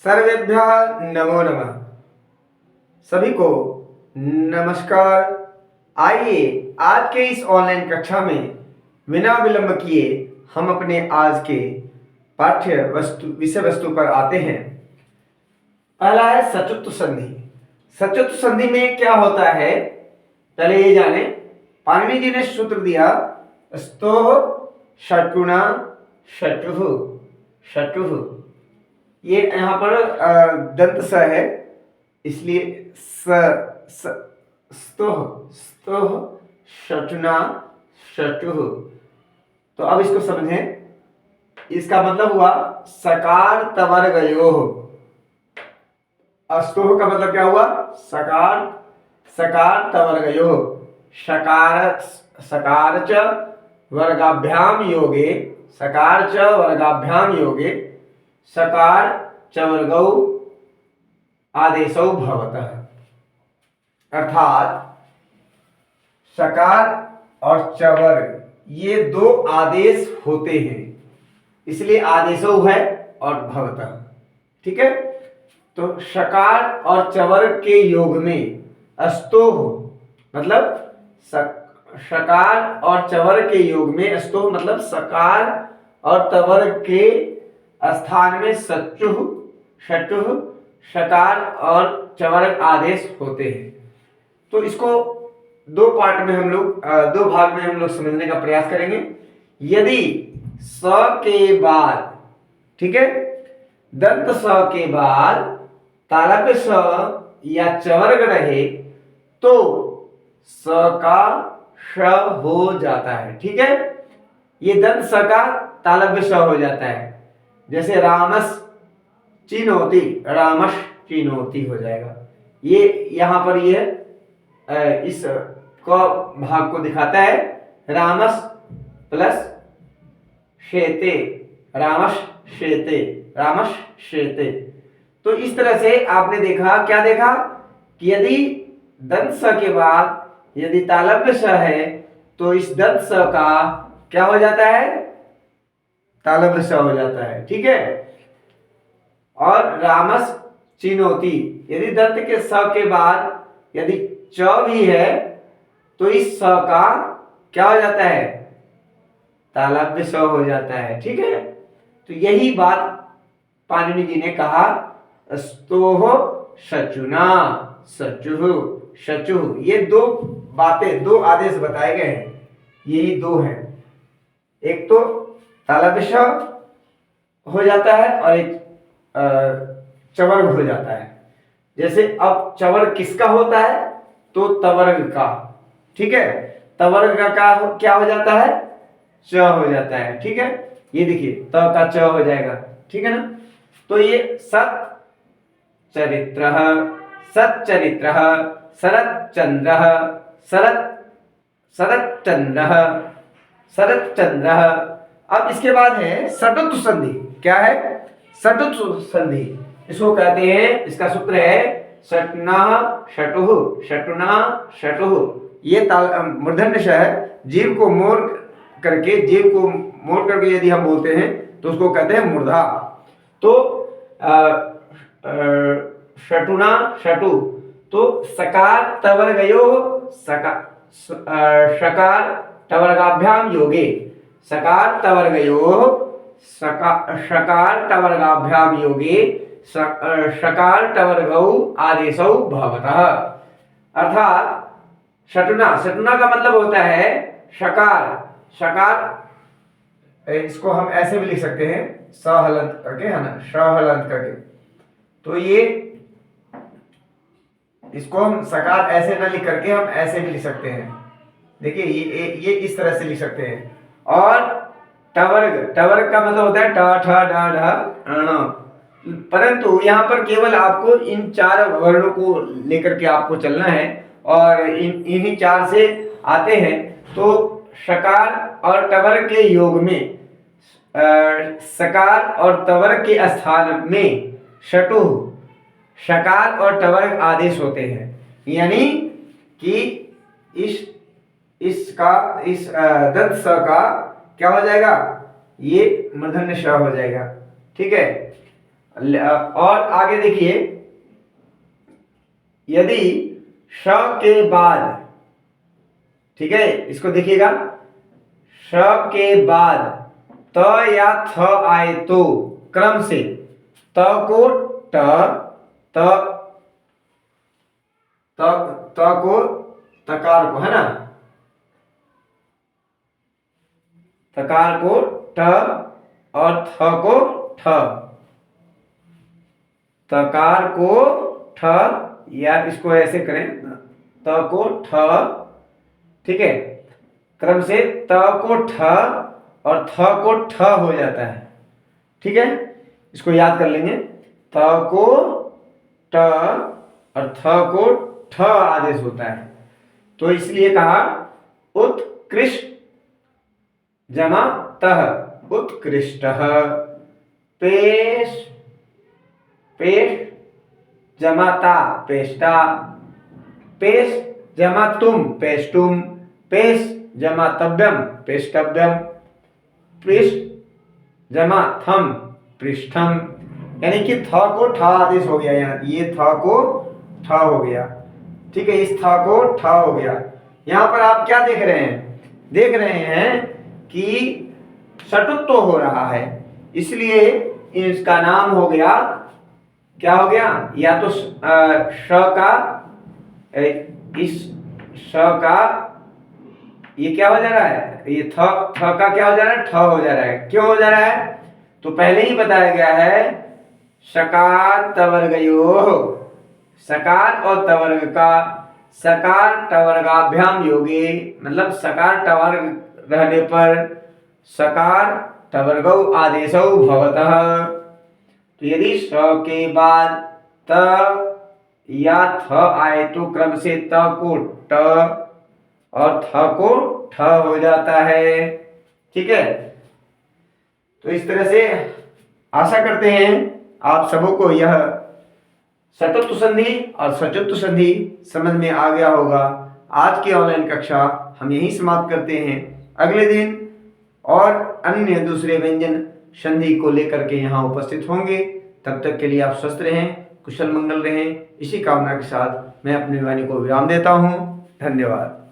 सर्वेभ्यः नमो नमः। सभी को नमस्कार। आइए आज के इस ऑनलाइन कक्षा में बिना विलंब किए हम अपने आज के विषय वस्तु पर आते हैं। पहला है सचुत्व संधि। सचुत्व संधि में क्या होता है पहले ये जाने। पाणिनि जी ने सूत्र दिया स्तोः षट्कुणा षटुः षटुः। ये यहाँ पर दंत स है इसलिए स्तोः स्तोः षट्कुणा षटुः। तो अब इसको समझें। इसका मतलब हुआ सकार तवर्गयोः। स्तोः का मतलब क्या हुआ सकार तवर्गयोः। सकार च वर्गाभ्याम योगे सकार चवर्गौ आदेशौ भवतः। अर्थात सकार और चवर्ग ये दो आदेश होते हैं इसलिए आदेशौ है और भवतः। ठीक है। तो सकार और चवर्ग के योग में स्तोः मतलब सकार और चवर्ग के योग में स्तोः मतलब सकार और तवर्ग के स्थान में सचुः षटुः सकार और चवर्ग आदेश होते हैं। तो इसको दो भाग में हम लोग समझने का प्रयास करेंगे। यदि स के बाद, ठीक है, दंत स के बाद तालव्य स या चवर्ग रहे तो स का श हो जाता है। ठीक है। ये दंत स का तालव्य स हो जाता है। जैसे रामस चिनोती हो जाएगा। ये यहां पर ये इस क भाग को दिखाता है। रामस प्लस शेते रामस शेते। तो इस तरह से आपने क्या देखा कि यदि दंत स के बाद यदि तालव्य स है तो इस दंत स का क्या हो जाता है तालव्य स हो जाता है। ठीक है। और रामस चिनोती यदि दंत के स के बाद यदि च भी है तो इस स का क्या हो जाता है तालव्य स हो जाता है। ठीक है। तो यही बात पाणिनि जी ने कहा स्तोः षट्कुणा षचुः। ये दो आदेश बताए गए हैं। यही दो हैं। एक तो तालव्य स हो जाता है और एक चवर्ग हो जाता है। जैसे अब चवर्ग किसका होता है तो तवर्ग का। ठीक है। तवर्ग का क्या हो जाता है च हो जाता है। ठीक है। ये देखिए त का च हो जाएगा। ठीक है ना। तो ये सच्चरित्रः शरच्चंद्रः। अब इसके बाद है सटुत्व संधि। क्या है सटुत्व संधि? इसको कहते हैं, इसका सूत्र है षट्कुणा षटुः। ये मूर्धन्य ष है। जीव को मोड़ करके यदि हम बोलते हैं तो उसको कहते हैं मूर्धा। तो षटुणा षटु तो सकार तवर्गयोः सकार टवर्गाभ्याम योगे सकार टवर्गाभ्याम योगे सकार टवर्गौ आदेशौ भवतः। अर्थात षट्कुणा का मतलब होता है सकार। इसको हम ऐसे भी लिख सकते हैं सहलंत करके, है ना, सहलंत करके। तो ये इसको हम सकार ऐसे ना लिख करके हम ऐसे भी लिख सकते हैं। देखिए ये इस तरह से लिख सकते हैं। और टवर्ग का मतलब होता है ट ठ ड ढ। परंतु यहाँ पर केवल आपको इन चार वर्णों को लेकर के आपको चलना है और इन्हीं चार से आते हैं। तो सकार और टवर्ग के योग में सकार और तवर्ग के स्थान में षटुः सकार और टवर्ग आदेश होते हैं। यानी कि इस दंत स का क्या हो जाएगा ये मूर्धन्य श हो जाएगा। ठीक है। और आगे देखिए, यदि श के बाद, ठीक है, इसको देखिएगा, श के बाद त या थ आए तो क्रम से त को ट, त त त को तकार को, है ना, तकार को ट और थ को ठ, तकार को ठ, या इसको ऐसे करें, त को ठ, ठीक है, क्रम से त को ठ और थ को ठ हो जाता है, ठीक है, इसको याद कर लेंगे, त को ट और थ को ठ आदेश होता है, तो इसलिए कहा उत्कृष्ट जमा तह, उत्कृष्टः, पेश, पेश जमा ता, पेष्टा, पेश जमा तुम, पेष्टुम, पेश जमा तव्यम, पेष्टव्यम, पृष्ठ जमा थम, पृष्ठम, यानी कि थ को ठ आदेश हो गया, यहाँ ये थ को ठ हो गया, ठीक है, इस थ को ठ हो गया। यहाँ पर आप क्या देख रहे हैं, देख रहे हैं कि षटुत्व हो रहा है, इसलिए इसका नाम हो गया, क्या हो गया, या तो श का, इस श का ये क्या हो जा रहा है, ये थ का क्या हो जा रहा है, ठ हो जा रहा है, क्यों हो जा रहा है, तो पहले ही बताया गया है, सकार तवर्गयोः, सकार और तवर्ग का, सकार टवर्गाभ्याम योगे, मतलब सकार टवर्ग रहने पर सकार टवर्गौ आदेशौ भवतः, तो यदि स के बाद त या थ आए तो क्रम से त को ट और थ को ठ हो जाता है, ठीक है। तो इस तरह से आशा करते हैं आप सबों को यह षटुत्व संधि और सचुत्व संधि समझ में आ गया होगा। आज की ऑनलाइन कक्षा हम यहीं समाप्त करते हैं, अगले दिन और अन्य दूसरे व्यंजन संधि को लेकर के यहाँ उपस्थित होंगे। तब तक के लिए आप स्वस्थ रहें, कुशल मंगल रहें, इसी कामना के साथ मैं अपनी वाणी को विराम देता हूँ। धन्यवाद।